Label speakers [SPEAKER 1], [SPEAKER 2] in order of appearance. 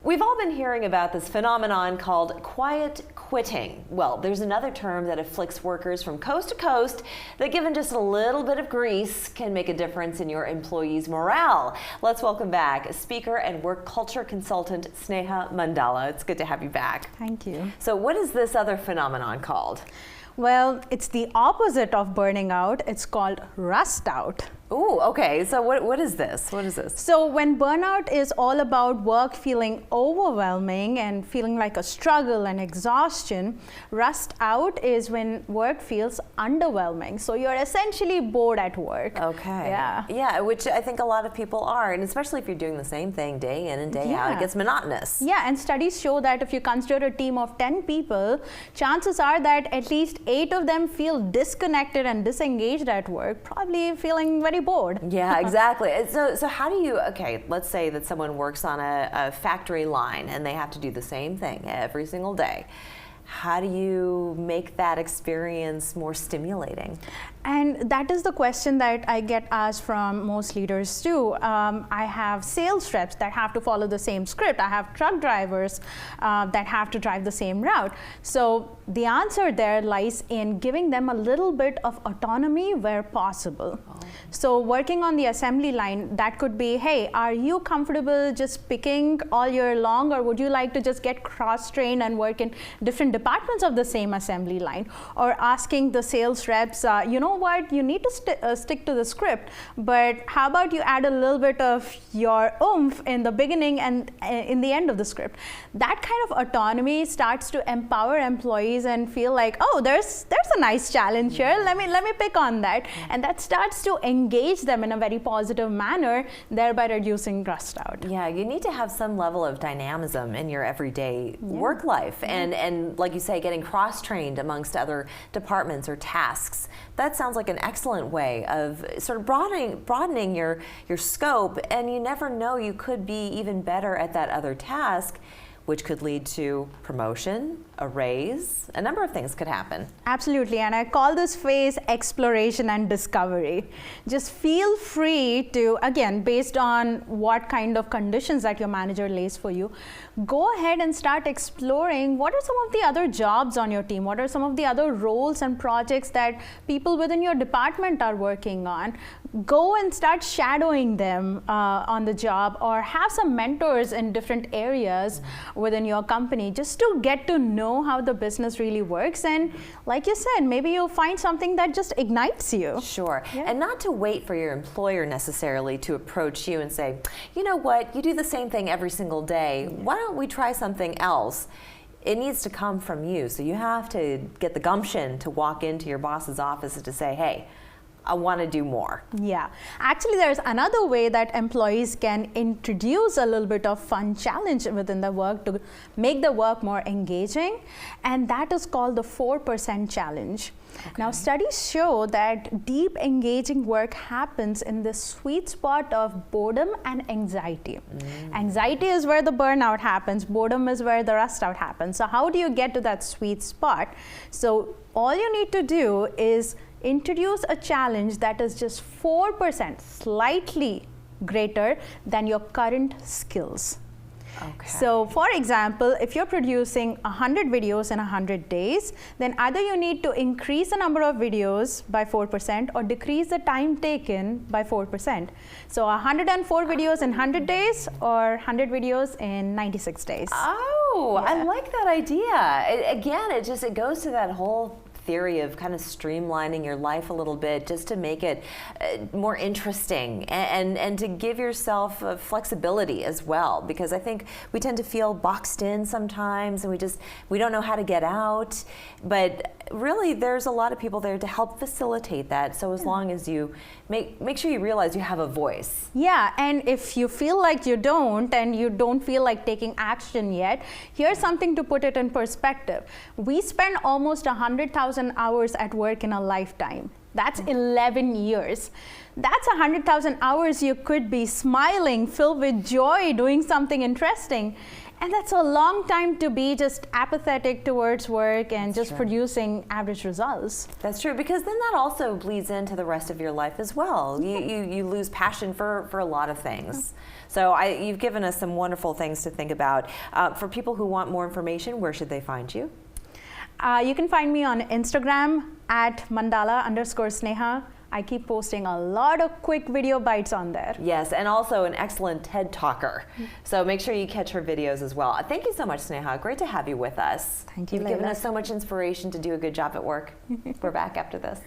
[SPEAKER 1] We've all been hearing about this phenomenon called quiet quitting. Well, there's another term that afflicts workers from coast to coast that, given just a little bit of grease, can make a difference in your employees' morale. Let's welcome back speaker and work culture consultant Sneha Mandala. It's good to have you back.
[SPEAKER 2] Thank you.
[SPEAKER 1] So what is this other phenomenon called?
[SPEAKER 2] Well, it's the opposite of burning out. It's called rust out.
[SPEAKER 1] Ooh, okay. So what is this? What is this?
[SPEAKER 2] So when burnout is all about work feeling overwhelming and feeling like a struggle and exhaustion, rust out is when work feels underwhelming. So you're essentially bored at work.
[SPEAKER 1] Okay.
[SPEAKER 2] Yeah.
[SPEAKER 1] Yeah, which I think a lot of people are, and especially if you're doing the same thing day in and day out, it gets monotonous.
[SPEAKER 2] Yeah, and studies show that if you consider a team of 10 people, chances are that at least 8 of them feel disconnected and disengaged at work, probably feeling very bored.
[SPEAKER 1] Yeah, exactly. So how do you, okay, let's say that someone works on a factory line and they have to do the same thing every single day. How do you make that experience more stimulating?
[SPEAKER 2] And that is the question that I get asked from most leaders too. I have sales reps that have to follow the same script. I have truck drivers that have to drive the same route. So the answer there lies in giving them a little bit of autonomy where possible. Oh. So working on the assembly line, that could be, hey, are you comfortable just picking all year long, or would you like to just get cross-trained and work in different departments of the same assembly line? Or asking the sales reps, you know what, you need to stick to the script, but how about you add a little bit of your oomph in the beginning and in the end of the script? That kind of autonomy starts to empower employees and feel like, oh, there's a nice challenge here. Let me pick on that, and that starts to engage them in a very positive manner, thereby reducing rust out.
[SPEAKER 1] Yeah, you need to have some level of dynamism in your everyday work life, and like you say, getting cross-trained amongst other departments or tasks. That sounds like an excellent way of sort of broadening your scope, and you never know, you could be even better at that other task, which could lead to promotion, a raise, a number of things could happen.
[SPEAKER 2] Absolutely, and I call this phase exploration and discovery. Just feel free to, again, based on what kind of conditions that your manager lays for you, go ahead and start exploring what are some of the other jobs on your team, what are some of the other roles and projects that people within your department are working on. Go and start shadowing them on the job, or have some mentors in different areas within your company just to get to know how the business really works. And like you said, maybe you'll find something that just ignites you.
[SPEAKER 1] Sure. Yeah. And not to wait for your employer necessarily to approach you and say, you know what, you do the same thing every single day. Why don't we try something else? It needs to come from you. So you have to get the gumption to walk into your boss's office and to say, hey, I want to do more.
[SPEAKER 2] Yeah, actually there's another way that employees can introduce a little bit of fun challenge within the work to make the work more engaging, and that is called the 4% challenge. Okay. Now studies show that deep engaging work happens in the sweet spot of boredom and anxiety. Anxiety is where the burnout happens, boredom is where the rust out happens. So how do you get to that sweet spot? So all you need to do is introduce a challenge that is just 4%, slightly greater than your current skills.
[SPEAKER 1] Okay.
[SPEAKER 2] So for example, if you're producing 100 videos in 100 days, then either you need to increase the number of videos by 4% or decrease the time taken by 4%. So 104 videos in 100 days or 100 videos in 96 days.
[SPEAKER 1] Oh, yeah. I like that idea. Again, it goes to that whole theory of kind of streamlining your life a little bit just to make it more interesting and to give yourself flexibility as well, because I think we tend to feel boxed in sometimes and we don't know how to get out, but really there's a lot of people there to help facilitate that. So as long as you make sure you realize you have a voice.
[SPEAKER 2] Yeah, and if you feel like you don't and you don't feel like taking action yet, here's something to put it in perspective. We spend almost 100,000 hours at work in a lifetime. That's 11 years. That's 100,000 hours you could be smiling, filled with joy, doing something interesting. And that's a long time to be just apathetic towards work and just producing average results.
[SPEAKER 1] That's true, because then that also bleeds into the rest of your life as well. You lose passion for a lot of things. So you've given us some wonderful things to think about. For people who want more information, where should they find you?
[SPEAKER 2] You can find me on Instagram at Mandala_Sneha. I keep posting a lot of quick video bites on there.
[SPEAKER 1] Yes, and also an excellent TED Talker. So make sure you catch her videos as well. Thank you so much, Sneha. Great to have you with us.
[SPEAKER 2] Thank you,
[SPEAKER 1] You've
[SPEAKER 2] Layla.
[SPEAKER 1] given us so much inspiration to do a good job at work. We're back after this.